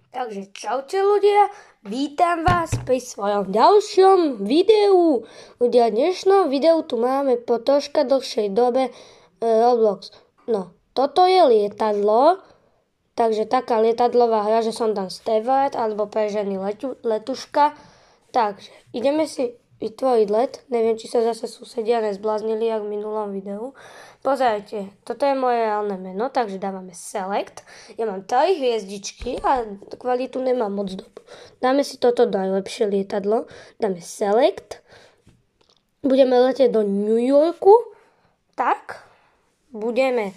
Takže čaute ľudia, vítam vás pri svojom ďalšom videu. Ľudia, v dnešnom videu tu máme po troška dlhšej dobe Roblox. No, toto je lietadlo, takže taká lietadlová hra, že som tam steward alebo pre ženy letuška. Takže ideme si vytvoriť let. Neviem, či sa zase susedia nezbláznili, jak v minulom videu. Pozrite, toto je moje reálne meno, takže dávame select. Ja mám 3 hviezdičky a kvalitu nemám moc dobrú. Dáme si toto najlepšie lietadlo. Dáme select. Budeme letieť do New Yorku. Tak. Budeme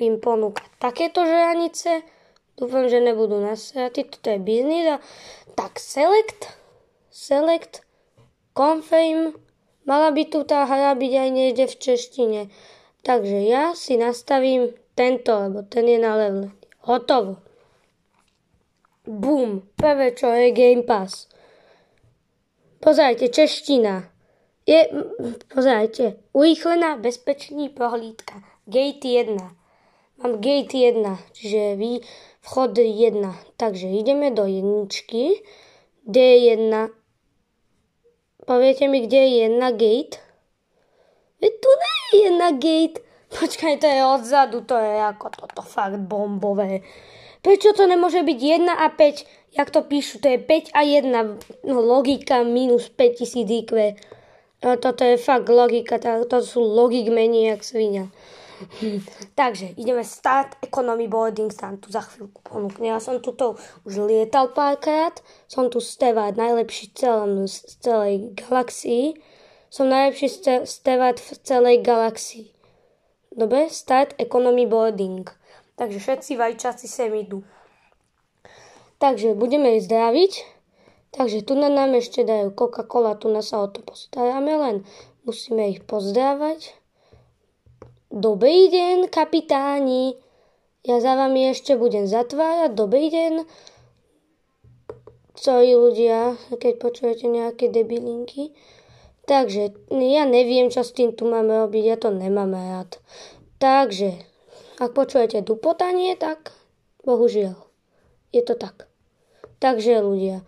im ponúkať takéto žranice. Dúfam, že nebudú nasratí. Toto je biznis. Tak select. Confirm. Mala by tu tá hra byť aj niekde v češtine. Takže ja si nastavím tento, lebo ten je na level. Hotovo. Bum. Prvé, čo je Game Pass. Pozrite, čeština. Pozrite. Urýchlená bezpečný prohlídka. Gate 1. Mám Gate 1, čiže vchod 1. Takže ideme do jedničky. D1. Poviete mi, kde je jedna gate? Veď tu nie je jedna gate. Počkaj, to je odzadu, to je ako toto fakt bombové. Prečo to nemôže byť 1 a 5? Jak to píšu, to je 5 a 1. No, logika minus 5000 IQ. No, toto je fakt logika, to sú logik menej jak svinia. Takže ideme start economy boarding, tam tu za chvíľku ponúkne. Ja som tuto už lietal párkrát, som tu steward najlepší z celej galaxii. Som najlepší steward v celej galaxii. Dobre, start economy boarding. Takže všetci vajčáci sem idú. Takže budeme ich zdraviť. Takže tu nám ešte dajú Coca-Cola, tu nás sa o to postaráme, len musíme ich pozdravať. Dobrý deň, kapitáni. Ja za vami ešte budem zatvárať. Dobrý deň. Sorry ľudia, keď počujete nejaké debilinky. Takže ja neviem, čo s tým tu máme robiť. Ja to nemám rád. Takže, ak počujete dupotanie, tak bohužiaľ. Je to tak. Takže ľudia,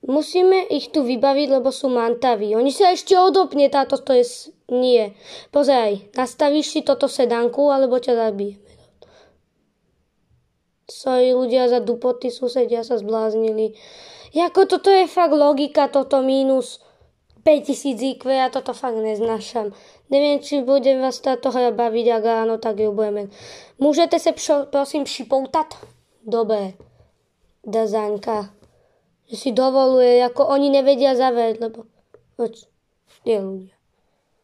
musíme ich tu vybaviť, lebo sú mantaví. Oni sa ešte odopne, táto to je... Nie. Pozeraj, nastavíš si toto sedanku, alebo ťa zabijeme. Sorry, ľudia za dupoty, susedia sa zbláznili. Jako toto je fakt logika, toto minus 5000 IQ, ja toto fakt neznášam. Neviem, či budem vás táto hra baviť, ak áno, tak ju budeme. Môžete sa prosím šipoutať? Dobre. Dazaňka. Že si dovoluje, ako oni nevedia zavrieť, lebo... Je ľudia.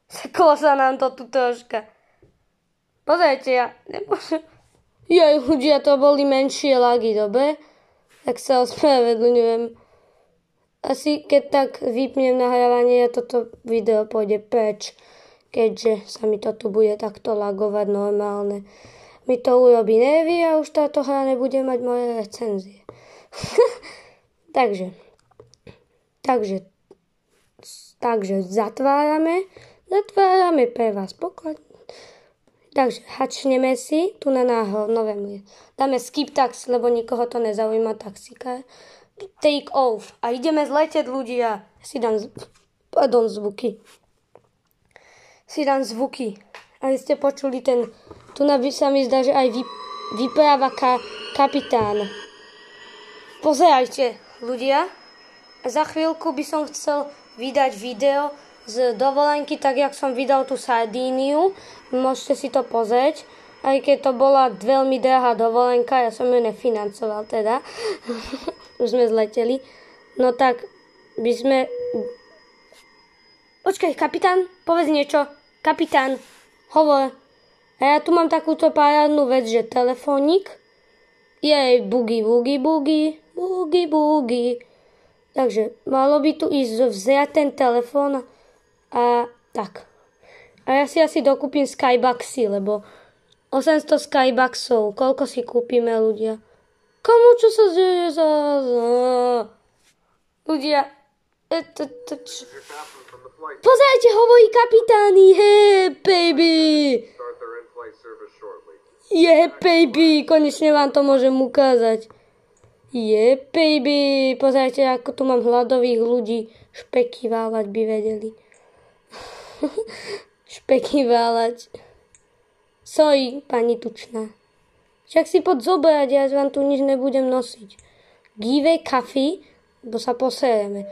Seklo sa nám to tu troška. Pozrite, ja nemôžem... Jej, ľudia, to boli menšie lagy, dobre? Tak sa ospravedlňujem. Asi keď tak vypnem nahrávanie, toto video pôjde preč, keďže sa mi to tu bude takto lagovať normálne. Mi to urobí nervy a už táto hra nebude mať moje recenzie. Takže zatvárame pre vás poklad. Takže hačneme si tu na nové. Dáme skip tax, lebo nikoho to nezaujíma taxikár. Take off. A ideme zletieť ľudia. Si dám zvuky. Ale ste počuli ten... Tu sa mi zdá, že aj vypráva kapitán. Pozerajte, ľudia. Za chvíľku by som chcel vydať video z dovolenky, tak jak som vydal tú Sardíniu. Môžete si to pozrieť. Aj keď to bola veľmi drahá dovolenka, ja som ju nefinancoval teda. Už sme zleteli. No tak by sme... Počkaj, kapitán, povedz niečo. Kapitán, hovor. A ja tu mám takúto parádnu vec, že telefónik. Jej, bugy. Takže malo by tu ísť vziať ten telefón a tak. A ja si asi dokúpim Skybucksy, lebo 800 Skybucksov, koľko si kúpime ľudia? Komu čo sa deje za... Ľudia... Pozrite, hovorí kapitáni, baby! Baby, konečne vám to môžem ukázať. baby. Pozrite, ako tu mám hladových ľudí. Špeky váľať by vedeli. Špeky váľať. Sorry, pani tučná. Však si pod zobrať, ja vám tu nič nebudem nosiť. Give coffee, bo sa posereme.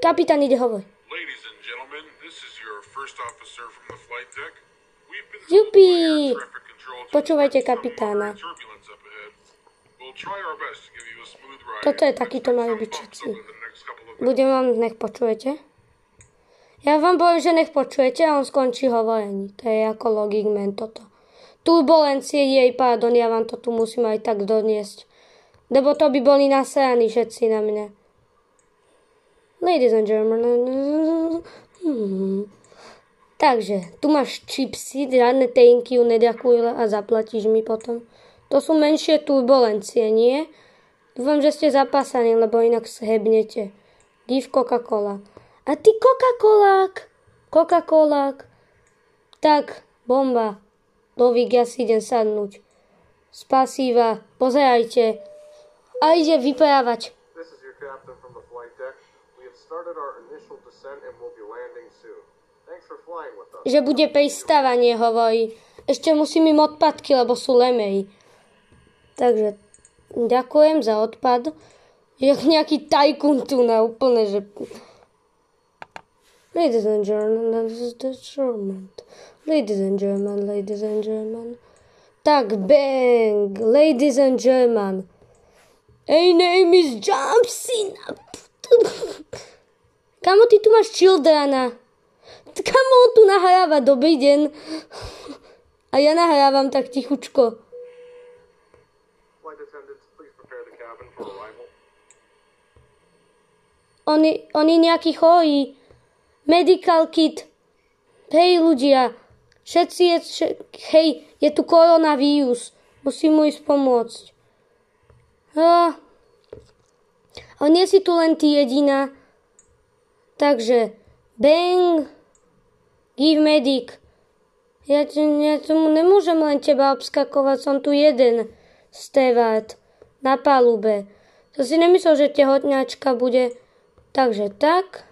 Kapitán, ide hovor. Ladies and gentlemen, this is your first officer from the flight deck. We've been Jupi! traffic control to Počúvajte some kapitána. turbulence up ahead. We'll try our best to give you a smooth ride. Toto je takýto majú byť všetci. Over the next couple of Budem vám, nech počujete. Ja vám poviem, že nech počujete a on skončí hovorení. To je ako Logic Man toto. Turbulencie, pardon, ja vám to tu musím aj tak doniesť. Lebo to by boli nasraní všetci na mňa. Ladies and gentlemen. Takže, tu máš čipsy, žiadne thank you, neďakuj a zaplatíš mi potom. To sú menšie turbulencie, nie? Dúfam, že ste zapásaní, lebo inak shebnete. Give Coca-Cola. A ty Coca-Colák. Coca-Colák. Tak, bomba. Lovík, ja si idem sadnúť. Spasíva, pozerajte. A ide vyprávať. This is your captain from the flight deck. We have started our initial descent and will be landing soon. Thanks for flying with us. Že bude pristávanie, hovorí. Ešte musím im odpadky, lebo sú lemeji. Takže, ďakujem za odpad. Jak nejaký tajkun tu na úplne, že... Ladies and gentlemen, this is the German. Ladies and gentlemen. Tak, bang! Ladies and gentlemen. Hey, name is Jumpsin. Kamo, ty tu máš Childrana. Kamo, on tu nahráva, dobrý deň. A ja nahrávam tak tichučko. Flight attendants, please prepare the cabin for arrival. On je nejaký chorý. Medical kit. Hej, ľudia. Všetci hej, je tu koronavírus. Musím mu ísť pomôcť. A nie si tu len ty jediná. Takže, bang, give medic. Ja tomu nemôžem len teba obskakovať, som tu jeden stevard na palube. To si nemyslel, že tehotňačka bude. Takže tak.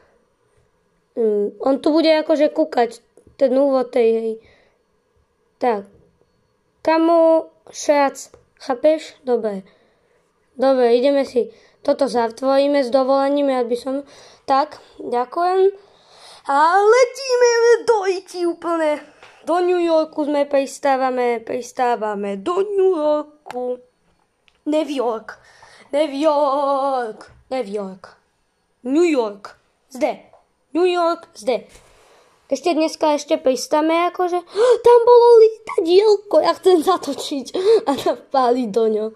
On tu bude akože kúkať ten úvod tej hej. Tak. Kamu šac, chápeš? Dobre. Dobre, ideme si toto zatvoríme s dovolením, ja by som... Tak, ďakujem. A letíme do Iti úplne. Do New Yorku sme pristávame do New Yorku. New York. Zde. New York, zde. Dneska pristáme akože, tam bolo lietadielko, ja chcem zatočiť a napáliť do ňo.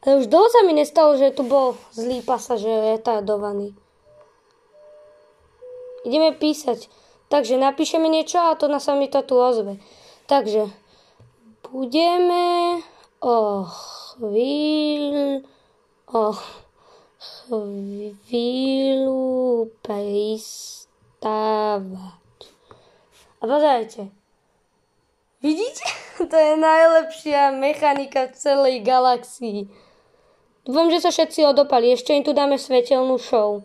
Ale už dlho sa mi nestalo, že tu bol zlý pasažér, retardovaný. Ideme písať. Takže napíšeme niečo a to sa mi to tu ozve. Takže budeme chvíľu pristávať. A pozrite. Vidíte? To je najlepšia mechanika v celej galaxii. Dúfam, že sa všetci odopali. Ešte im tu dáme svetelnú show.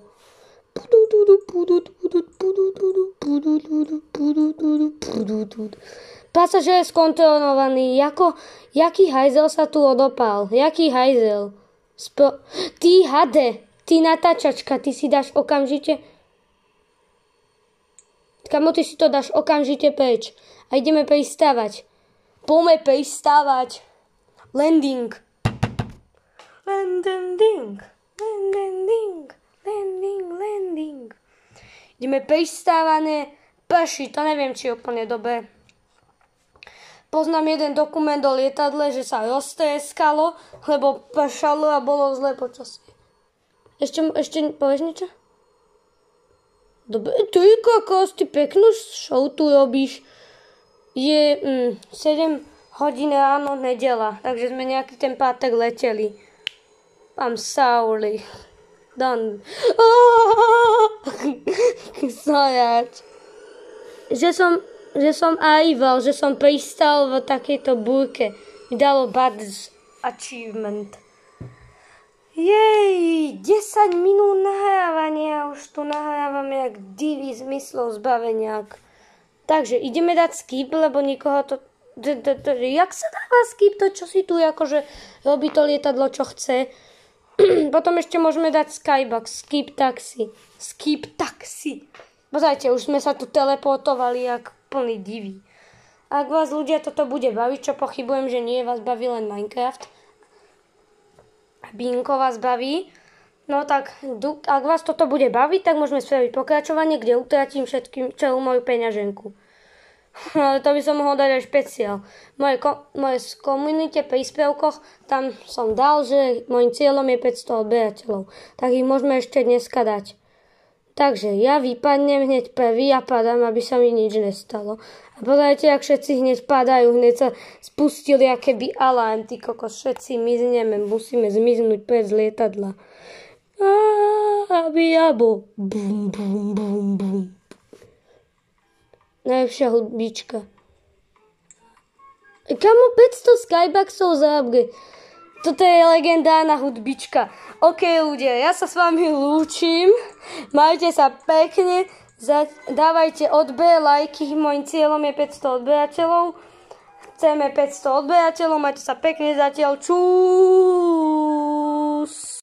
Pasažér skontrolovaný. Jaký hajzel sa tu odopal? Jaký hajzel? Ty hade, ty natáčačka, ty si dáš okamžite... Kamo, ty si to dáš okamžite preč. A ideme pristávať. Poďme pristávať. Landing. Ideme pristávané. Prší, to neviem, či je úplne dobre. Poznám jeden dokument o lietadle, že sa roztreskalo, lebo pršalo a bolo zlé počasie. Ešte povieš niečo? Dobre, ty kokos, ty peknú show tu robíš. Je 7 hodín ráno, nedela, takže sme nejaký ten pátek leteli. I'm sorry. Done. Sorry. Že som arrival, že som pristal v takejto búrke. Mi dalo bad achievement. 10 minút nahrávania, už tu nahrávame jak divý zmyslov zbaveniak. Takže ideme dať skip, lebo nikoho to... Jak sa dáva skip, to čo si tu akože robí to lietadlo, čo chce. Potom ešte môžeme dať skybox, skip taxi. Pozrite, už sme sa tu teleportovali jak plný divý. Ak vás ľudia toto bude baviť, čo pochybujem, že nie, vás baví len Minecraft. Binko vás baví. No tak, ak vás toto bude baviť, tak môžeme spraviť pokračovanie, kde utratím celú moju peňaženku. Ale to by som mohol dať aj špeciál. Moje komunite príspevkoch, tam som dal, že môjim cieľom je 500 odberateľov. Tak ich môžeme ešte dneska dať. Takže ja vypadnem hneď prvý a padám, aby sa mi nič nestalo. A pozrite, ak všetci hneď padajú, hneď sa spustili akéby alarm, ty kokos, všetci mizneme, musíme zmiznúť pred z lietadla. Abo. Bum, bum, bum, bum. Najlepšia hudbička. Kamo 500 skyboxov za upgrade. Toto je legendárna hudbička. OK ľudia, ja sa s vami lúčim. Majte sa pekne. Dávajte odber, lajky. Mojím cieľom je 500 odberateľov. Chceme 500 odberateľov. Majte sa pekne zatiaľ. Čus.